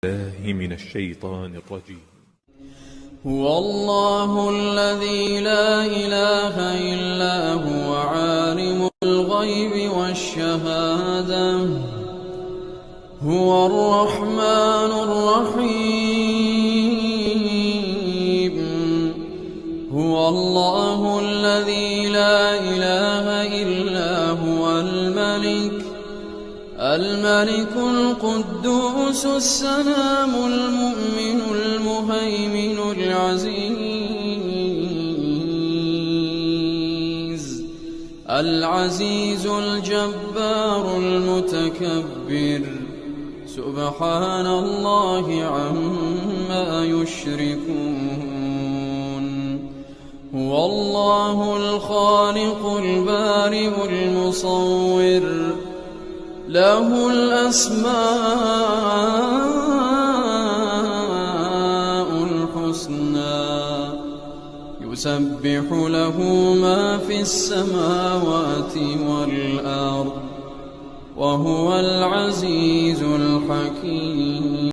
الله من الشيطان الرجيم. هو الله الذي لا إله إلا هو عالم الغيب والشهادة هو الرحمن الرحيم. هو الله الذي لا إله إلا هو الملك القدوس السلام المؤمن المهيمن العزيز الجبار المتكبر سبحان الله عما يشركون. هو الله الخالق البارئ المصور له الأسماء الحسنى يسبح له ما في السماوات والأرض وهو العزيز الحكيم.